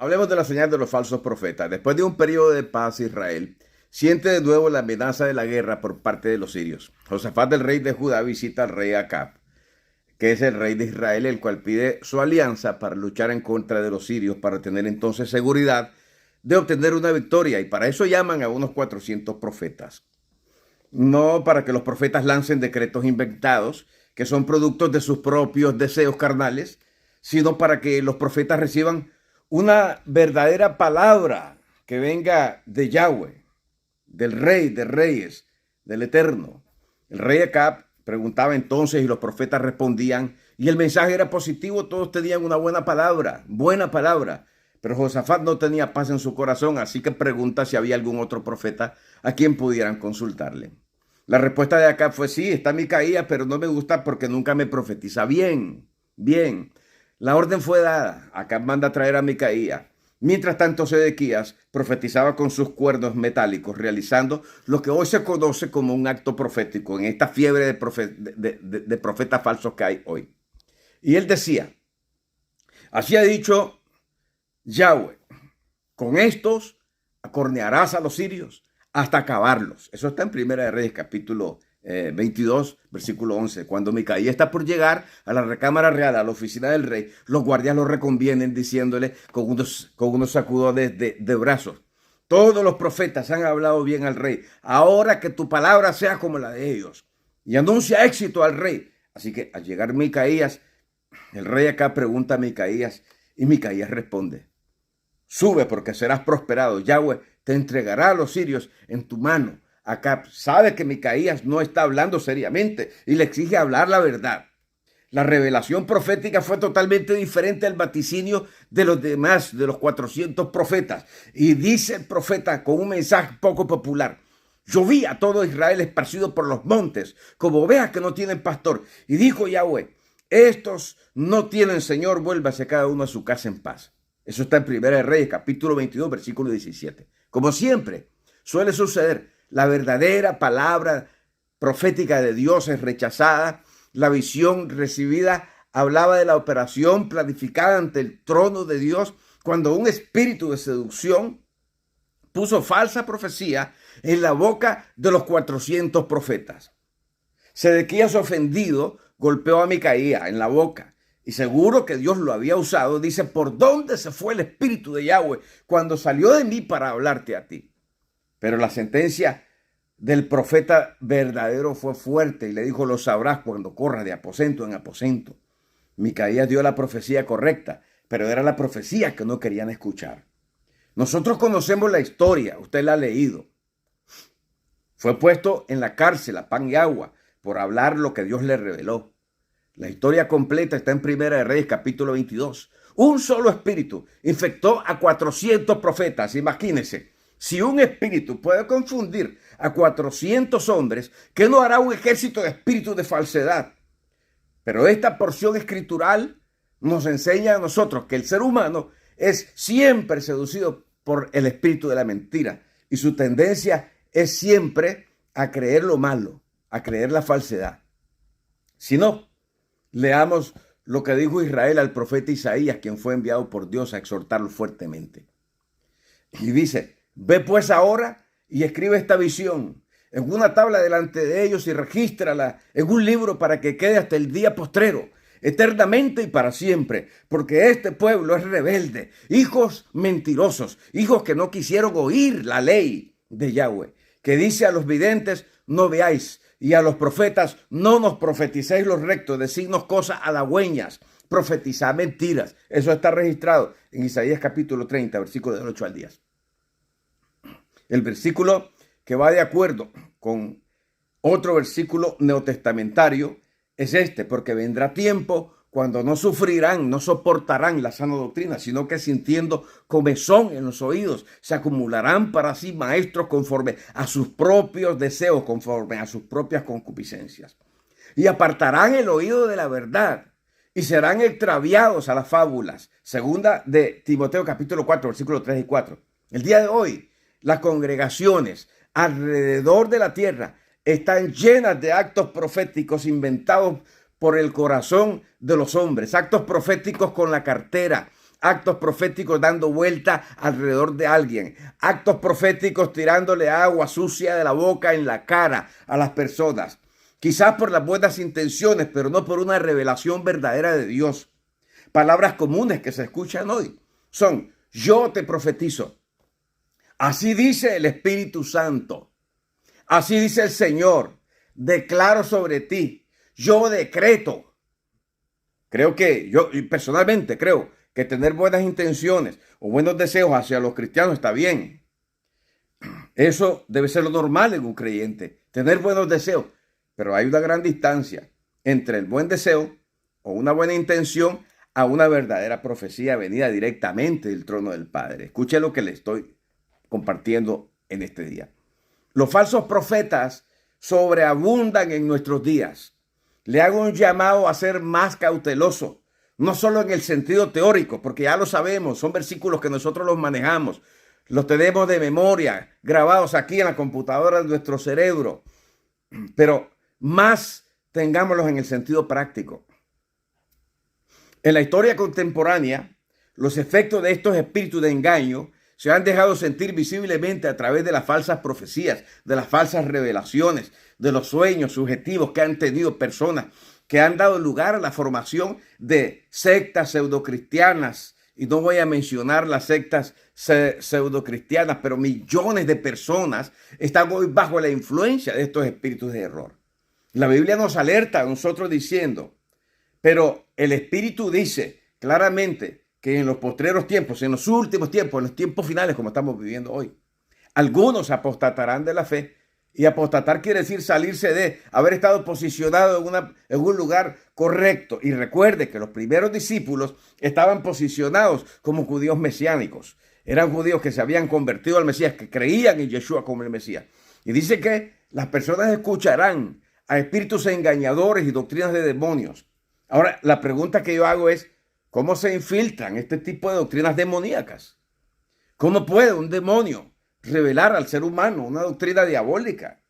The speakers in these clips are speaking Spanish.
Hablemos de la señal de los falsos profetas. Después de un periodo de paz, Israel siente de nuevo la amenaza de la guerra por parte de los sirios. Josafat, el rey de Judá, visita al rey Acab, que es el rey de Israel, el cual pide su alianza para luchar en contra de los sirios, para tener entonces seguridad de obtener una victoria. Y para eso llaman a unos 400 profetas. No para que los profetas lancen decretos inventados, que son productos de sus propios deseos carnales, sino para que los profetas reciban una verdadera palabra que venga de Yahweh, del Rey de Reyes, del Eterno. El rey Acab preguntaba entonces y los profetas respondían, y el mensaje era positivo, todos tenían una buena palabra. Pero Josafat no tenía paz en su corazón, así que pregunta si había algún otro profeta a quien pudieran consultarle. La respuesta de Acab fue: sí, está Micaías, pero no me gusta porque nunca me profetiza bien. La orden fue dada. Acab manda a traer a Micaías. Mientras tanto, Sedequías profetizaba con sus cuernos metálicos, realizando lo que hoy se conoce como un acto profético en esta fiebre de profetas falsos que hay hoy. Y él decía: así ha dicho Yahweh, con estos acornearás a los sirios hasta acabarlos. Eso está en Primera de Reyes, capítulo 22, versículo 11. Cuando Micaías está por llegar a la recámara real, a la oficina del rey, los guardias lo reconvienen diciéndole con unos sacudones de brazos: todos los profetas han hablado bien al rey. Ahora que tu palabra sea como la de ellos. Y anuncia éxito al rey. Así que al llegar Micaías, el rey acá pregunta a Micaías y Micaías responde: sube porque serás prosperado. Yahweh te entregará a los sirios en tu mano. Acab sabe que Micaías no está hablando seriamente y le exige hablar la verdad. La revelación profética fue totalmente diferente al vaticinio de los demás, de los 400 profetas. Y dice el profeta con un mensaje poco popular: yo vi a todo Israel esparcido por los montes, como ovejas que no tienen pastor. Y dijo Yahweh: estos no tienen Señor, vuélvase cada uno a su casa en paz. Eso está en Primera de Reyes, capítulo 22, versículo 17. Como siempre suele suceder, la verdadera palabra profética de Dios es rechazada. La visión recibida hablaba de la operación planificada ante el trono de Dios, cuando un espíritu de seducción puso falsa profecía en la boca de los 400 profetas. Sedequías, ofendido, golpeó a Micaías en la boca. Y seguro que Dios lo había usado. Dice: ¿por dónde se fue el espíritu de Yahweh cuando salió de mí para hablarte a ti? Pero la sentencia del profeta verdadero fue fuerte y le dijo: lo sabrás cuando corras de aposento en aposento. Micaías dio la profecía correcta, pero era la profecía que no querían escuchar. Nosotros conocemos la historia, usted la ha leído. Fue puesto en la cárcel a pan y agua por hablar lo que Dios le reveló. La historia completa está en Primera de Reyes, capítulo 22. Un solo espíritu infectó a 400 profetas. Imagínense, si un espíritu puede confundir a 400 hombres, ¿qué no hará un ejército de espíritus de falsedad? Pero esta porción escritural nos enseña a nosotros que el ser humano es siempre seducido por el espíritu de la mentira. Y su tendencia es siempre a creer lo malo, a creer la falsedad. Si no, leamos lo que dijo Israel al profeta Isaías, quien fue enviado por Dios a exhortarlo fuertemente. Y dice: ve pues ahora y escribe esta visión en una tabla delante de ellos y regístrala en un libro para que quede hasta el día postrero, eternamente y para siempre, porque este pueblo es rebelde, hijos mentirosos, hijos que no quisieron oír la ley de Yahweh, que dice a los videntes: no veáis, y a los profetas: no nos profeticéis lo recto, decidnos cosas halagüeñas, profetizad mentiras. Eso está registrado en Isaías capítulo 30, versículo del 8 al 10. El versículo que va de acuerdo con otro versículo neotestamentario es este: porque vendrá tiempo cuando no sufrirán, no soportarán la sana doctrina, sino que sintiendo comezón en los oídos, se acumularán para sí maestros conforme a sus propios deseos, conforme a sus propias concupiscencias. Y apartarán el oído de la verdad y serán extraviados a las fábulas. Segunda de Timoteo capítulo 4, versículos 3 y 4. El día de hoy, las congregaciones alrededor de la tierra están llenas de actos proféticos inventados por el corazón de los hombres, actos proféticos con la cartera, actos proféticos dando vuelta alrededor de alguien, actos proféticos tirándole agua sucia de la boca en la cara a las personas, quizás por las buenas intenciones, pero no por una revelación verdadera de Dios. Palabras comunes que se escuchan hoy son: yo te profetizo. Así dice el Espíritu Santo. Así dice el Señor. Declaro sobre ti. Yo decreto. Yo personalmente creo que tener buenas intenciones o buenos deseos hacia los cristianos está bien. Eso debe ser lo normal en un creyente, tener buenos deseos. Pero hay una gran distancia entre el buen deseo o una buena intención a una verdadera profecía venida directamente del trono del Padre. Escuche lo que le estoy compartiendo en este día. Los falsos profetas sobreabundan en nuestros días. Le hago un llamado a ser más cauteloso, no solo en el sentido teórico, porque ya lo sabemos, son versículos que nosotros los manejamos, los tenemos de memoria, grabados aquí en la computadora de nuestro cerebro, pero más tengámoslos en el sentido práctico. En la historia contemporánea, los efectos de estos espíritus de engaño se han dejado sentir visiblemente a través de las falsas profecías, de las falsas revelaciones, de los sueños subjetivos que han tenido personas que han dado lugar a la formación de sectas pseudocristianas. Y no voy a mencionar las sectas pseudocristianas, pero millones de personas están hoy bajo la influencia de estos espíritus de error. La Biblia nos alerta a nosotros diciendo: pero el Espíritu dice claramente que en los postreros tiempos, en los últimos tiempos, en los tiempos finales como estamos viviendo hoy, algunos apostatarán de la fe. Y apostatar quiere decir salirse de haber estado posicionado en un lugar correcto. Y recuerde que los primeros discípulos estaban posicionados como judíos mesiánicos. Eran judíos que se habían convertido al Mesías, que creían en Yeshua como el Mesías. Y dice que las personas escucharán a espíritus engañadores y doctrinas de demonios. Ahora, la pregunta que yo hago es: ¿cómo se infiltran este tipo de doctrinas demoníacas? ¿Cómo puede un demonio revelar al ser humano una doctrina diabólica?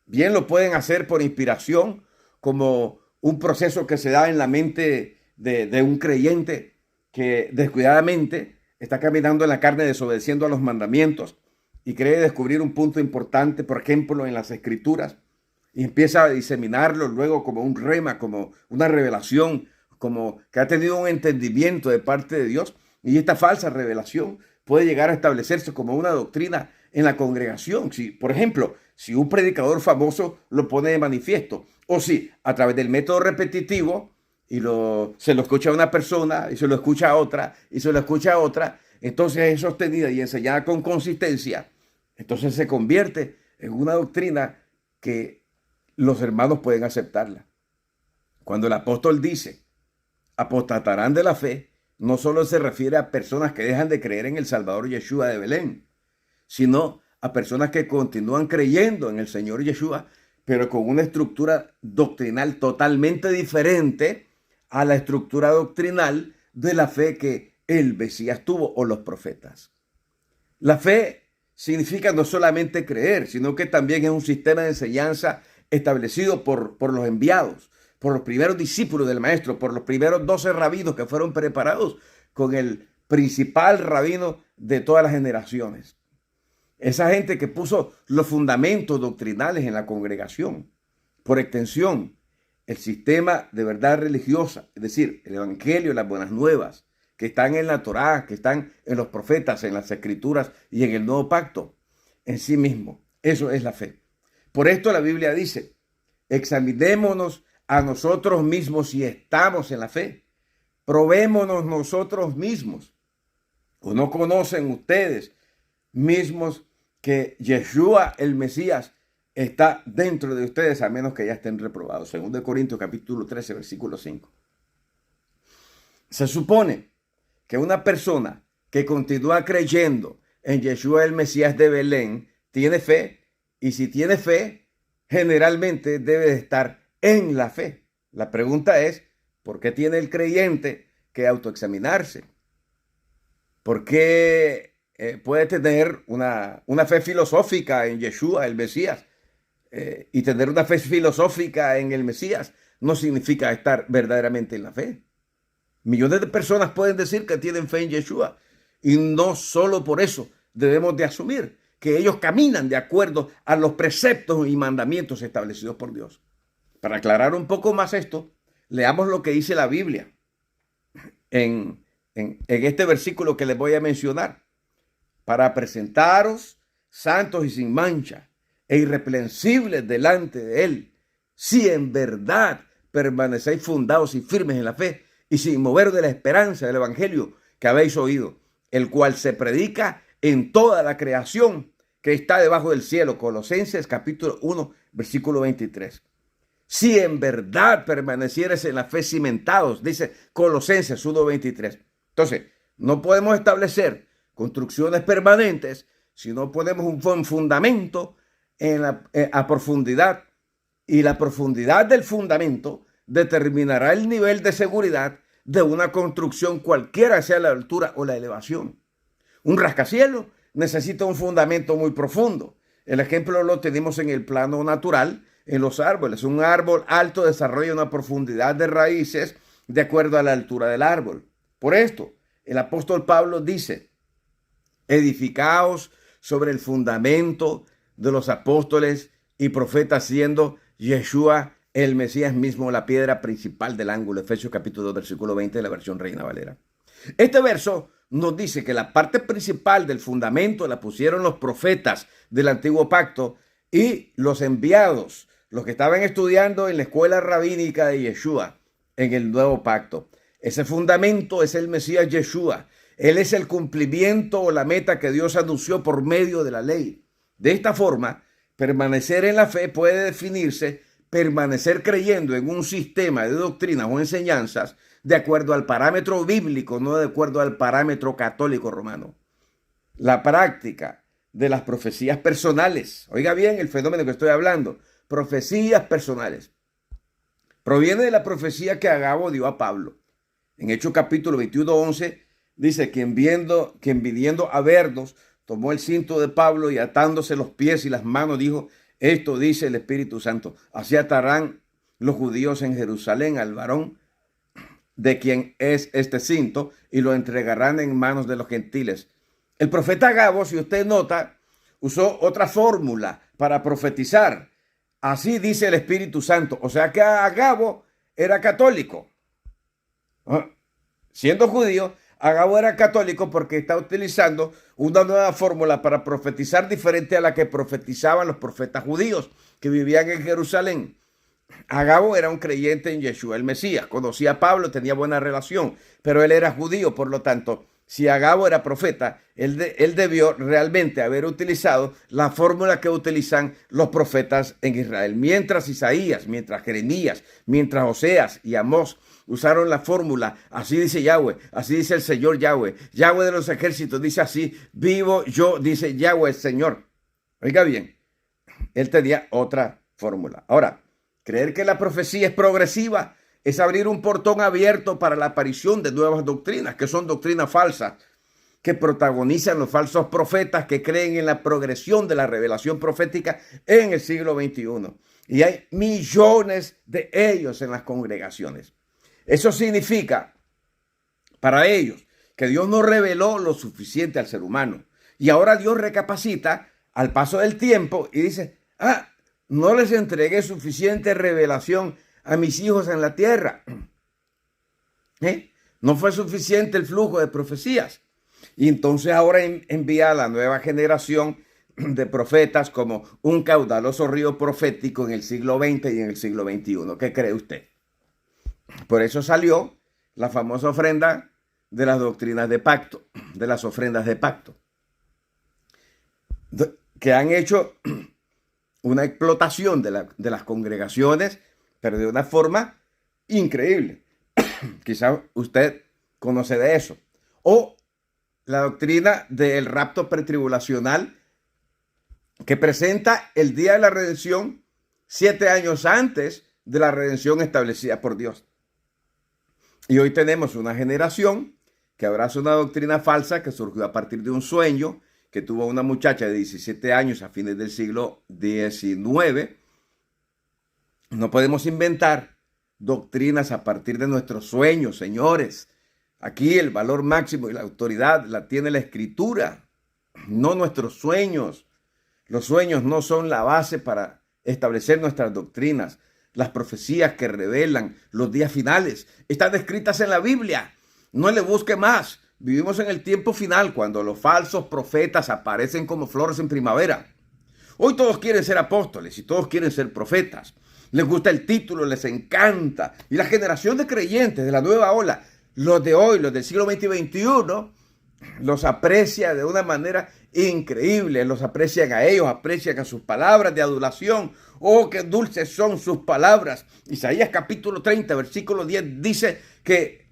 Bien lo pueden hacer por inspiración, como un proceso que se da en la mente de un creyente que descuidadamente está caminando en la carne, desobedeciendo a los mandamientos, y cree descubrir un punto importante, por ejemplo, en las Escrituras, y empieza a diseminarlo luego como un rema, como una revelación, como que ha tenido un entendimiento de parte de Dios. Y esta falsa revelación puede llegar a establecerse como una doctrina en la congregación. Si, por ejemplo, si un predicador famoso lo pone de manifiesto, o si a través del método repetitivo se lo escucha a una persona y se lo escucha a otra y se lo escucha a otra, entonces es sostenida y enseñada con consistencia, entonces se convierte en una doctrina que los hermanos pueden aceptarla. Cuando el apóstol dice: apostatarán de la fe, no solo se refiere a personas que dejan de creer en el Salvador Yeshua de Belén, sino a personas que continúan creyendo en el Señor Yeshua, pero con una estructura doctrinal totalmente diferente a la estructura doctrinal de la fe que el Mesías tuvo o los profetas. La fe significa no solamente creer, sino que también es un sistema de enseñanza establecido por los enviados, por los primeros discípulos del maestro, por los primeros 12 rabinos que fueron preparados con el principal rabino de todas las generaciones. Esa gente que puso los fundamentos doctrinales en la congregación. Por extensión, el sistema de verdad religiosa, es decir, el evangelio, las buenas nuevas, que están en la Torá, que están en los profetas, en las escrituras y en el nuevo pacto, en sí mismo. Eso es la fe. Por esto la Biblia dice: examinémonos a nosotros mismos si estamos en la fe. Probémonos nosotros mismos. ¿O no conocen ustedes mismos que Yeshua el Mesías está dentro de ustedes, a menos que ya estén reprobados? 2 Corintios capítulo 13, versículo 5. Se supone que una persona que continúa creyendo en Yeshua el Mesías de Belén tiene fe, y si tiene fe, generalmente debe de estar en la fe. La pregunta es: ¿por qué tiene el creyente que autoexaminarse? ¿Por qué puede tener una fe filosófica en Yeshua el Mesías? Y tener una fe filosófica en el Mesías no significa estar verdaderamente en la fe. Millones de personas pueden decir que tienen fe en Yeshua. Y no solo por eso debemos de asumir que ellos caminan de acuerdo a los preceptos y mandamientos establecidos por Dios. Para aclarar un poco más esto, leamos lo que dice la Biblia en este versículo que les voy a mencionar. Para presentaros santos y sin mancha e irreprensibles delante de Él, si en verdad permanecéis fundados y firmes en la fe y sin mover de la esperanza del evangelio que habéis oído, el cual se predica en toda la creación que está debajo del cielo. Colosenses capítulo 1, versículo 23. Si en verdad permanecieres en la fe cimentados, dice Colosenses 1, 23. Entonces, no podemos establecer construcciones permanentes si no ponemos un fundamento a profundidad, y la profundidad del fundamento determinará el nivel de seguridad de una construcción, cualquiera sea la altura o la elevación. Un rascacielos necesita un fundamento muy profundo. El ejemplo lo tenemos en el plano natural, en los árboles. Un árbol alto desarrolla una profundidad de raíces de acuerdo a la altura del árbol. Por esto, el apóstol Pablo dice: edificaos sobre el fundamento de los apóstoles y profetas, siendo Yeshua el Mesías mismo la piedra principal del ángulo. Efesios capítulo 2, versículo 20 de la versión Reina Valera. Este verso nos dice que la parte principal del fundamento la pusieron los profetas del antiguo pacto y los enviados, los que estaban estudiando en la escuela rabínica de Yeshua en el nuevo pacto. Ese fundamento es el Mesías Yeshua. Él es el cumplimiento o la meta que Dios anunció por medio de la ley. De esta forma, permanecer en la fe puede definirse permanecer creyendo en un sistema de doctrinas o enseñanzas de acuerdo al parámetro bíblico, no de acuerdo al parámetro católico romano. La práctica de las profecías personales, oiga bien el fenómeno que estoy hablando, profecías personales, proviene de la profecía que Agabo dio a Pablo. En Hechos capítulo 21, 11, dice: quien viniendo a vernos, tomó el cinto de Pablo y atándose los pies y las manos, dijo: esto dice el Espíritu Santo, así atarán los judíos en Jerusalén al varón de quien es este cinto, y lo entregarán en manos de los gentiles. El profeta Agabo, si usted nota, usó otra fórmula para profetizar. Así dice el Espíritu Santo. O sea que Agabo era católico. Siendo judío, Agabo era católico porque está utilizando una nueva fórmula para profetizar diferente a la que profetizaban los profetas judíos que vivían en Jerusalén. Agabo era un creyente en Yeshua, el Mesías. Conocía a Pablo, tenía buena relación, pero él era judío. Por lo tanto, si Agabo era profeta, él debió realmente haber utilizado la fórmula que utilizan los profetas en Israel. Mientras Isaías, mientras Jeremías, mientras Oseas y Amós usaron la fórmula: así dice Yahweh, así dice el Señor Yahweh, Yahweh de los ejércitos dice así: vivo yo, dice Yahweh el Señor. Oiga bien, él tenía otra fórmula. Ahora, creer que la profecía es progresiva es abrir un portón abierto para la aparición de nuevas doctrinas, que son doctrinas falsas, que protagonizan los falsos profetas que creen en la progresión de la revelación profética en el siglo XXI. Y hay millones de ellos en las congregaciones. Eso significa para ellos que Dios no reveló lo suficiente al ser humano. Y ahora Dios recapacita al paso del tiempo y dice: no les entregué suficiente revelación a mis hijos en la tierra. No fue suficiente el flujo de profecías. Y entonces ahora envía a la nueva generación de profetas como un caudaloso río profético en el siglo XX y en el siglo XXI. ¿Qué cree usted? Por eso salió la famosa ofrenda de las doctrinas de pacto, de las ofrendas de pacto, que han hecho una explotación de las congregaciones, pero de una forma increíble. Quizá usted conoce de eso. O la doctrina del rapto pretribulacional, que presenta el día de la redención 7 años antes de la redención establecida por Dios. Y hoy tenemos una generación que abraza una doctrina falsa que surgió a partir de un sueño que tuvo una muchacha de 17 años a fines del siglo XIX. No podemos inventar doctrinas a partir de nuestros sueños, señores. Aquí el valor máximo y la autoridad la tiene la Escritura, no nuestros sueños. Los sueños no son la base para establecer nuestras doctrinas. Las profecías que revelan los días finales están escritas en la Biblia. No le busque más. Vivimos en el tiempo final cuando los falsos profetas aparecen como flores en primavera. Hoy todos quieren ser apóstoles y todos quieren ser profetas. Les gusta el título, les encanta. Y la generación de creyentes de la nueva ola, los de hoy, los del siglo XX y XXI, los aprecia de una manera increíble. Los aprecian a ellos, aprecian a sus palabras de adulación. Oh, qué dulces son sus palabras. Isaías capítulo 30, versículo 10 dice que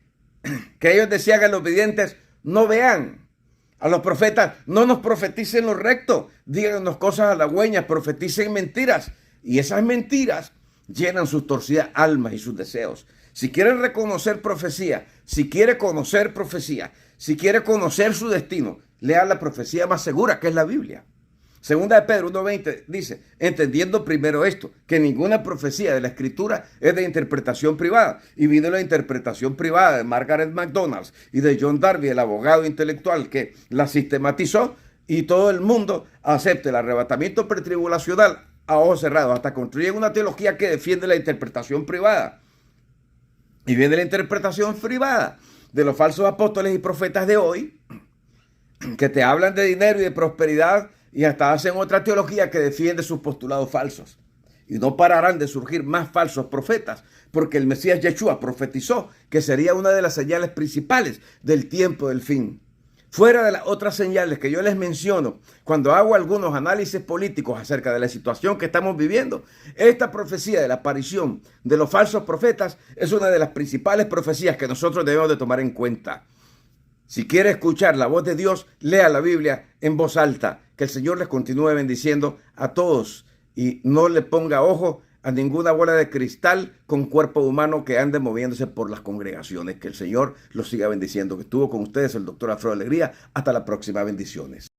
ellos decían a los videntes: no vean. A los profetas: no nos profeticen lo recto, díganos cosas halagüeñas, profeticen mentiras. Y esas mentiras llenan sus torcidas almas y sus deseos. Si quieren reconocer profecía, si quiere conocer profecía, si quiere conocer su destino, lea la profecía más segura, que es la Biblia. Segunda de Pedro 1:20 dice: entendiendo primero esto, que ninguna profecía de la Escritura es de interpretación privada. Y vino la interpretación privada de Margaret McDonald y de John Darby, el abogado intelectual que la sistematizó, y todo el mundo acepta el arrebatamiento pretribulacional a ojos cerrados. Hasta construyen una teología que defiende la interpretación privada. Y viene la interpretación privada de los falsos apóstoles y profetas de hoy, que te hablan de dinero y de prosperidad y hasta hacen otra teología que defiende sus postulados falsos. Y no pararán de surgir más falsos profetas, porque el Mesías Yeshua profetizó que sería una de las señales principales del tiempo del fin. Fuera de las otras señales que yo les menciono cuando hago algunos análisis políticos acerca de la situación que estamos viviendo, esta profecía de la aparición de los falsos profetas es una de las principales profecías que nosotros debemos de tomar en cuenta. Si quiere escuchar la voz de Dios, lea la Biblia en voz alta. Que el Señor les continúe bendiciendo a todos y no le ponga ojo a ninguna bola de cristal con cuerpo humano que ande moviéndose por las congregaciones. Que el Señor los siga bendiciendo. Que estuvo con ustedes el doctor Alfredo Alegría. Hasta la próxima. Bendiciones.